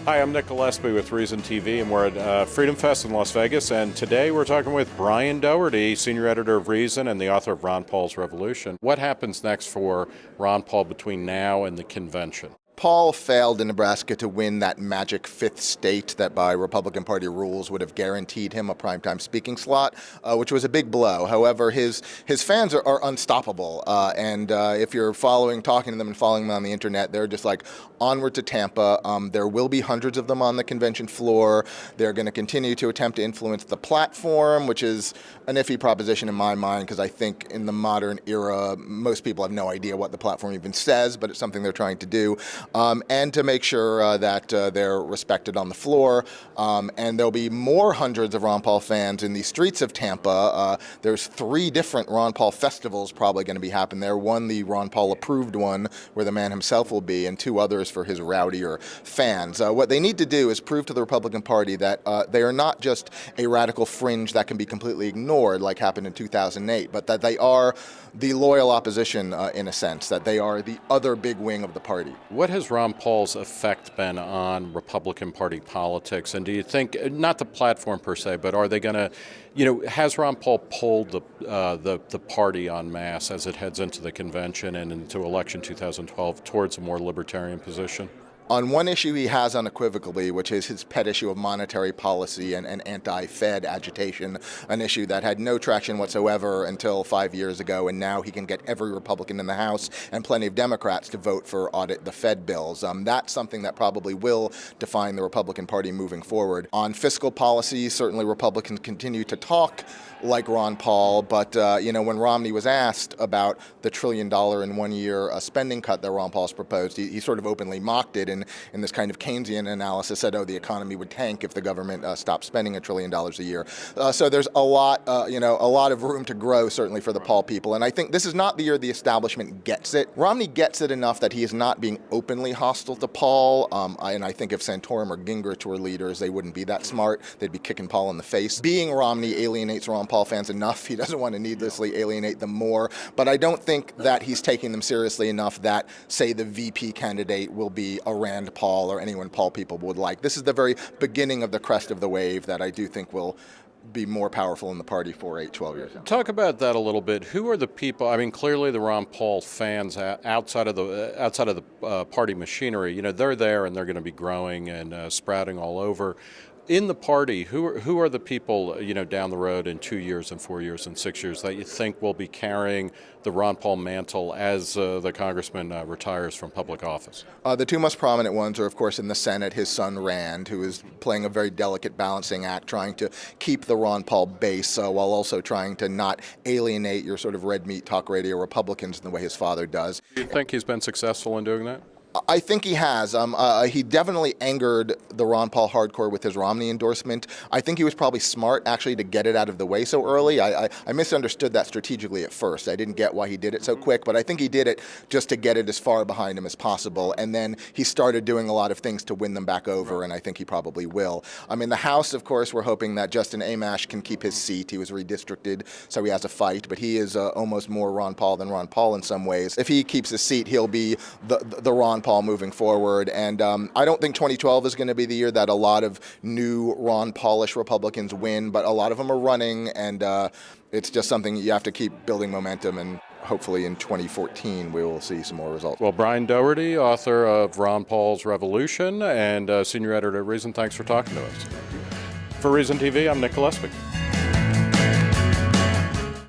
Hi, I'm Nick Gillespie with Reason TV, and we're at Freedom Fest in Las Vegas. And today we're talking with Brian Doherty, senior editor of Reason and the author of Ron Paul's Revolution. What happens next for Ron Paul between now and the convention? Paul failed in Nebraska to win that magic fifth state that by Republican Party rules would have guaranteed him a primetime speaking slot, which was a big blow. However, his fans are unstoppable. And if you're talking to them and following them on the internet, they're just like, onward to Tampa. There will be hundreds of them on the convention floor. They're going to continue to attempt to influence the platform, which is an iffy proposition in my mind, because I think in the modern era, most people have no idea what the platform even says, but it's something they're trying to do. And to make sure that they're respected on the floor. And there'll be more hundreds of Ron Paul fans in the streets of Tampa. There's 3 different Ron Paul festivals probably going to be happening there. One, the Ron Paul approved one, where the man himself will be, and 2 others for his rowdier fans. What they need to do is prove to the Republican Party that they are not just a radical fringe that can be completely ignored like happened in 2008, but that they are the loyal opposition in a sense, that they are the other big wing of the party. What has Ron Paul's effect been on Republican Party politics? And do you think, not the platform per se, but are they going to, has Ron Paul pulled the party en masse as it heads into the convention and into election 2012 towards a more libertarian position? On one issue he has unequivocally, which is his pet issue of monetary policy and anti-Fed agitation, an issue that had no traction whatsoever until 5 years ago, and now he can get every Republican in the House and plenty of Democrats to vote for audit the Fed bills. That's something that probably will define the Republican Party moving forward. On fiscal policy, certainly Republicans continue to talk like Ron Paul, but when Romney was asked about the $1 trillion in 1 year spending cut that Ron Paul's proposed, he sort of openly mocked it, and in this kind of Keynesian analysis said, the economy would tank if the government stopped spending $1 trillion a year. So there's a lot of room to grow, certainly for the Paul people, and I think this is not the year the establishment gets it. Romney gets it enough that he is not being openly hostile to Paul, and I think if Santorum or Gingrich were leaders, they wouldn't be that smart. They'd be kicking Paul in the face. Being Romney alienates Ron Paul fans enough. He doesn't want to needlessly alienate them more, but I don't think that he's taking them seriously enough that, say, the VP candidate will be a Rand Paul or anyone Paul people would like. This is the very beginning of the crest of the wave that I do think will be more powerful in the party for 12 years. Talk about that a little bit. Who are the people? I mean, clearly the Ron Paul fans outside of the party machinery. They're there and they're going to be growing and sprouting all over. In the party, who are the people, down the road in 2 years and 4 years and 6 years that you think will be carrying the Ron Paul mantle as the congressman retires from public office? The 2 most prominent ones are, of course, in the Senate, his son Rand, who is playing a very delicate balancing act, trying to keep the Ron Paul base while also trying to not alienate your sort of red meat talk radio Republicans in the way his father does. Do you think he's been successful in doing that? I think he has. He definitely angered the Ron Paul hardcore with his Romney endorsement. I think he was probably smart, actually, to get it out of the way so early. I misunderstood that strategically at first. I didn't get why he did it so quick, but I think he did it just to get it as far behind him as possible. And then he started doing a lot of things to win them back over, and I think he probably will. In the House, of course, we're hoping that Justin Amash can keep his seat. He was redistricted, so he has a fight, but he is almost more Ron Paul than Ron Paul in some ways. If he keeps his seat, he'll be the Ron Paul moving forward. And I don't think 2012 is going to be the year that a lot of new Ron Paulish Republicans win, but a lot of them are running, and it's just something you have to keep building momentum, and hopefully in 2014 we will see some more results. Well, Brian Doherty, author of Ron Paul's Revolution and senior editor at Reason, thanks for talking to us. For Reason TV, I'm Nick Gillespie.